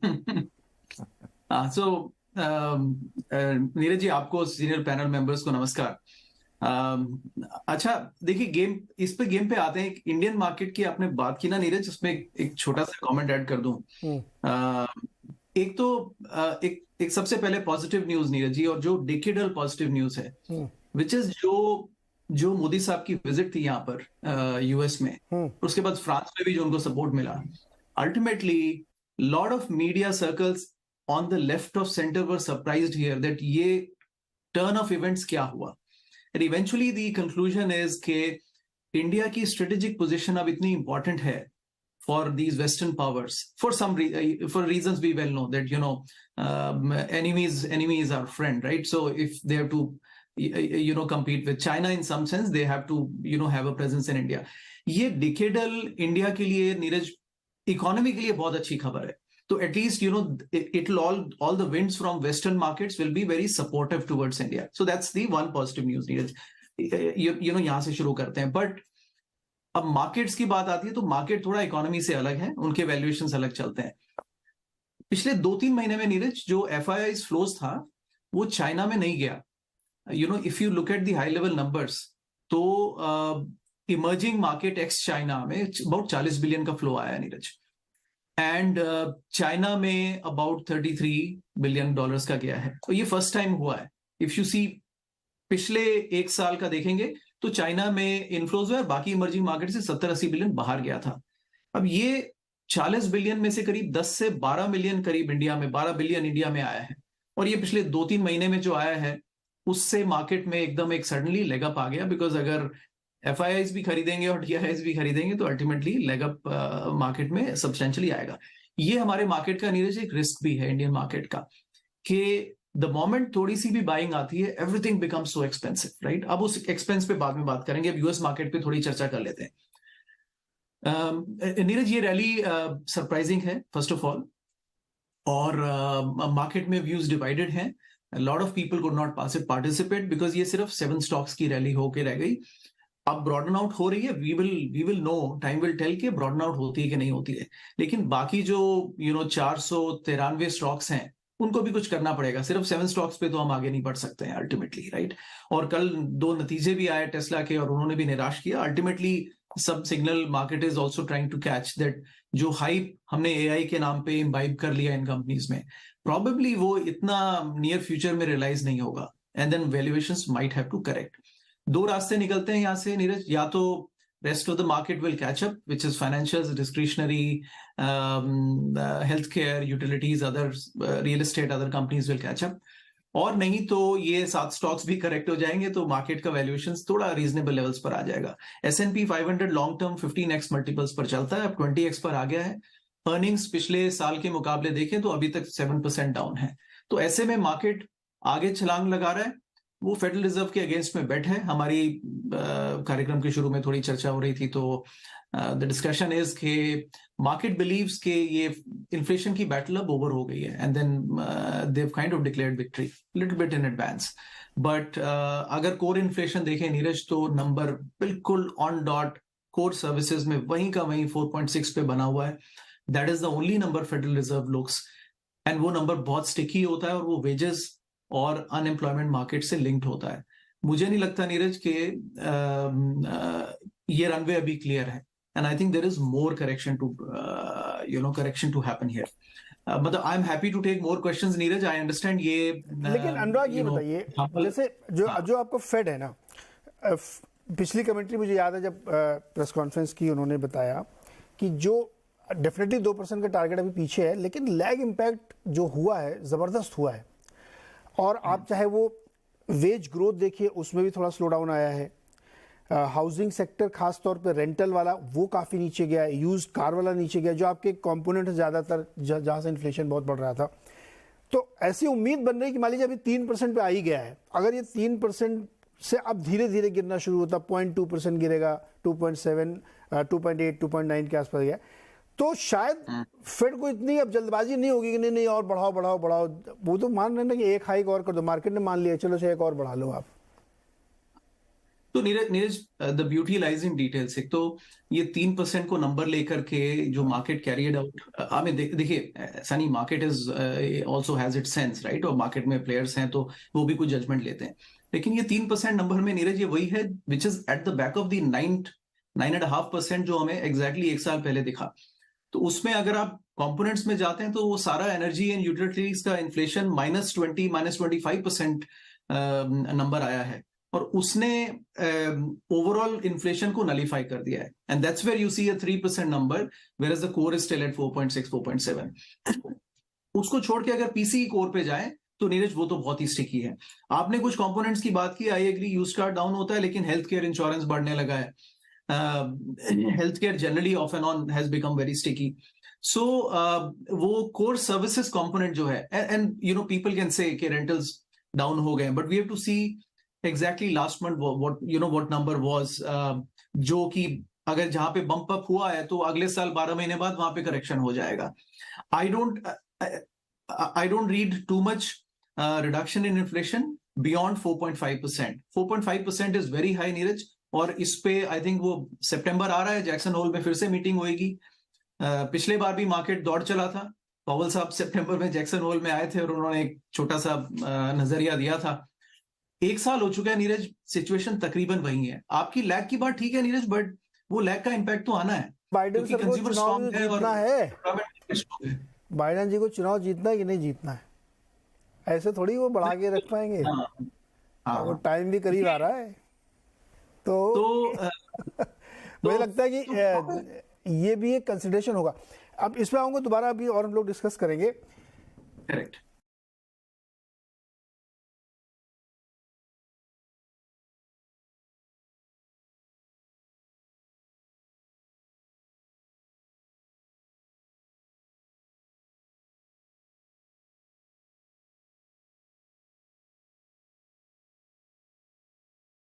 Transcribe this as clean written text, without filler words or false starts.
हाँ, सो नीरज जी, आपको senior panel members को नमस्कार। अच्छा, देखिए, गेम पे आते हैं। इंडियन मार्केट की आपने बात की ना नीरज, उसमें एक छोटा सा कमेंट ऐड कर दूं। अ, एक तो एक सबसे पहले पॉजिटिव न्यूज नीरज जी, और जो डिकेडल पॉजिटिव न्यूज है, विच इज जो जो मोदी साहब की विजिट थी यहाँ पर यूएस में, उसके बाद फ्रांस में भी जो उनको सपोर्ट मिला, ultimately lot of media circles on the left of centre were surprised here that ये टर्न ऑफ इवेंट्स क्या हुआ। And eventually the conclusion is के इंडिया की स्ट्रेटेजिक पोजीशन अब इतनी इंपॉर्टेंट है for these Western powers, for reasons we well know, that enemy is our friend, right? So if they have to compete with China in some sense, they have to have a presence in India. ये decadal India के लिए, Neeraj, economy के लिए बहुत अच्छी खबर है। तो at least it will all the winds from Western markets will be very supportive towards India. So that's the one positive news, Neeraj. यहाँ से शुरू करते हैं। बट अब मार्केट्स की बात आती है तो मार्केट थोड़ा इकोनॉमी से अलग है, उनके वैल्यूएशंस अलग चलते हैं। पिछले 2-3 महीने में नीरज, जो एफआईआईज फ्लोज था वो चाइना में नहीं गया। If you look at the high level numbers, तो इमर्जिंग मार्केट एक्स चाइना में अबाउट 40 बिलियन का फ्लो आया नीरज, एंड चाइना में अबाउट 33 बिलियन डॉलर्स का गया है। तो ये फर्स्ट टाइम हुआ है। इफ यू सी पिछले एक साल का देखेंगे तो चाइना में इनफ्लोज हुआ है, बाकी इमर्जिंग मार्केट से 70-80 बिलियन बाहर गया था। अब ये 40 बिलियन में से करीब 10 से 12 मिलियन करीब इंडिया में, 12 बिलियन इंडिया में आया है। और ये पिछले 2-3 महीने में जो आया है, उससे मार्केट में एकदम एक सडनली लेग अप आ गया। बिकॉज अगर एफआईआईज भी खरीदेंगे और डीआईआईज भी खरीदेंगे तो अल्टीमेटली लेग अप मार्केट में सब्सटेंशियली आएगा। ये हमारे मार्केट का नीरज एक रिस्क भी है, इंडियन मार्केट का, कि द मोमेंट थोड़ी सी भी बाइंग आती है, everything becomes so expensive, right? अब उस एक्सपेंस पे बाद में बात करेंगे, अब यूएस मार्केट पे थोड़ी चर्चा कर लेते हैं। नीरज, ये रैली सरप्राइजिंग है फर्स्ट ऑफ ऑल, और मार्केट में व्यूज डिवाइडेड हैं। Lot of people could not participate because ये सिर्फ 7 स्टॉक्स की रैली होके रह गई। अब ब्रॉडन आउट हो रही है, we will know, time will tell के ब्रॉडन आउट होती है कि नहीं होती है। लेकिन बाकी जो 493 स्टॉक्स हैं, उनको भी कुछ करना पड़ेगा। सिर्फ 7 स्टॉक्स पे तो हम आगे नहीं बढ़ सकते हैं अल्टीमेटली, राइट? और कल 2 नतीजे भी आए टेस्ला के, और उन्होंने भी निराश किया। अल्टीमेटली सब signal market is also trying to catch that जो हाइप हमने एआई के नाम पे इम्बाइब कर लिया इन कंपनीज में, प्रॉबेबली वो इतना नियर फ्यूचर में रियलाइज नहीं होगा, and then valuations might have to correct. 2 रास्ते निकलते हैं यहां से नीरज, या तो rest of the market will catch up, which is financials, discretionary, healthcare, utilities, other real estate, other companies will catch up. और नहीं तो ये 7 स्टॉक्स भी करेक्ट हो जाएंगे, तो मार्केट का वैल्यूएशन थोड़ा रीजनेबल लेवल्स पर आ जाएगा। S&P 500 long term 15x multiples पर चलता है, अब 20x पर आ गया है। अर्निंग्स पिछले साल के मुकाबले देखें तो अभी तक 7% डाउन है। तो ऐसे में मार्केट आगे छलांग लगा रहा है। वो फेडरल रिजर्व के अगेंस्ट में बेट है। हमारी कार्यक्रम के शुरू में थोड़ी चर्चा हो रही थी, तो द डिस्कशन इज के मार्केट बिलीव्स के ये इन्फ्लेशन की बैटल अब ओवर हो गई है, and then they have kind of declared victory little bit in advance. But अगर कोर इन्फ्लेशन देखें नीरज, तो नंबर बिल्कुल ऑन डॉट कोर सर्विसेज में वहीं का वहीं 4.6 पे बना हुआ है। That is the only number federal reserve looks, and वो नंबर बहुत स्टिकी होता है, और वो वेजेस और अनएम्प्लॉयमेंट मार्केट से लिंक्ड होता है। मुझे नहीं लगता नीरज के ये रनवे अभी क्लियर है, and I think there is more correction to happen here. मतलब I am happy to take more questions Neeraj, I understand ये। लेकिन अनुराग, ये बताइए, जैसे जो आपको फेड है ना, पिछली कमेंट्री मुझे याद है जब प्रेस कॉन्फ्रेंस की, उन्होंने बताया कि जो डेफिनेटली 2% का टारगेट अभी पीछे है, लेकिन लैग इम्पैक्ट जो हुआ है जबरदस्त हुआ है। और आप चाहे वो वेज ग्रोथ देखिए, उसमें भी थोड़ा स्लो डाउन आया है। हाउसिंग सेक्टर खास तौर पे रेंटल वाला वो काफ़ी नीचे गया है, यूज्ड कार वाला नीचे गया, जो आपके कंपोनेंट है ज़्यादातर जहाँ से इन्फ्लेशन बहुत बढ़ रहा था। तो ऐसी उम्मीद बन रही है कि मान लीजिए अभी 3% पे आ ही गया है, अगर ये 3% से अब धीरे धीरे गिरना शुरू होता, 0.2% गिरेगा, 2.7, 2.8, 2.9 के आसपास गया, तो शायद फेड को इतनी अब जल्दबाजी नहीं होगी कि नहीं नहीं और बढ़ाओ बढ़ाओ बढ़ाओ। वो तो मान रहे ना कि एक हाइक और कर दो, मार्केट ने मान लिया, चलो एक और बढ़ा लो आप। तो Neeraj the beauty lies in details. एक तो ये 3% को नंबर लेकर के जो मार्केट कैरियड आउट, हमें देखिए ऐसा नहीं, market is also has it sense, right, और मार्केट में प्लेयर्स हैं तो वो भी कुछ जजमेंट लेते हैं। लेकिन ये 3% नंबर में नीरज ये वही है which is at the back of the 9.5% जो हमें एग्जैक्टली एक साल पहले दिखा। तो उसमें अगर आप कंपोनेंट्स में जाते हैं तो वो सारा एनर्जी एंड यूटिलिटीज का इन्फ्लेशन -20 -25% नंबर आया है, और उसने ओवरऑल इन्फ्लेशन को नलीफाई कर दिया है, and that's where you see a 3% number, whereas the core is still at 4.6 4.7। उसको छोड़ के अगर पीसी कोर पे जाए तो नीरज वो तो बहुत ही स्टिकी है। आपने कुछ कंपोनेंट्स की बात की, I agree, used car down होता है, लेकिन हेल्थ केयर इंश्योरेंस बढ़ने लगा है। Health care generally off and on has become very sticky. So वो कोर सर्विसेज कंपोनेंट जो है, and you know people can say कि रेंटल्स डाउन हो गए, but we have to see exactly last month what number was, जो कि अगर जहां पे बम्प अप हुआ है तो अगले साल 12 महीने बाद वहां पे करेक्शन हो जाएगा। I don't read too much reduction in inflation beyond 4.5%. 4.5% is very high, Neeraj, और इस पे आई थिंक वो सितंबर आ रहा है, जैक्सन होल में फिर से मीटिंग होएगी। पिछले बार भी मार्केट दौड़ चला था, पॉवेल साहब सितंबर में जैक्सन होल में आए थे और उन्होंने एक छोटा सा नजरिया दिया था। एक साल हो चुका है नीरज, सिचुएशन तकरीबन वही है। आपकी लैग की बात ठीक है नीरज, बट वो लैग का इम्पैक्ट तो आना है, बाइडेन सर को चुनाव जीतना है, बाइडेन जी को चुनाव जीतना है कि नहीं जीतना है, ऐसे थोड़ी वो बढ़ा के रख पाएंगे। वो टाइम भी करीब आ रहा है, तो मुझे लगता है कि ये भी एक कंसिडरेशन होगा। अब इस पे आऊंगा दोबारा, अभी और हम लोग डिस्कस करेंगे। करेक्ट।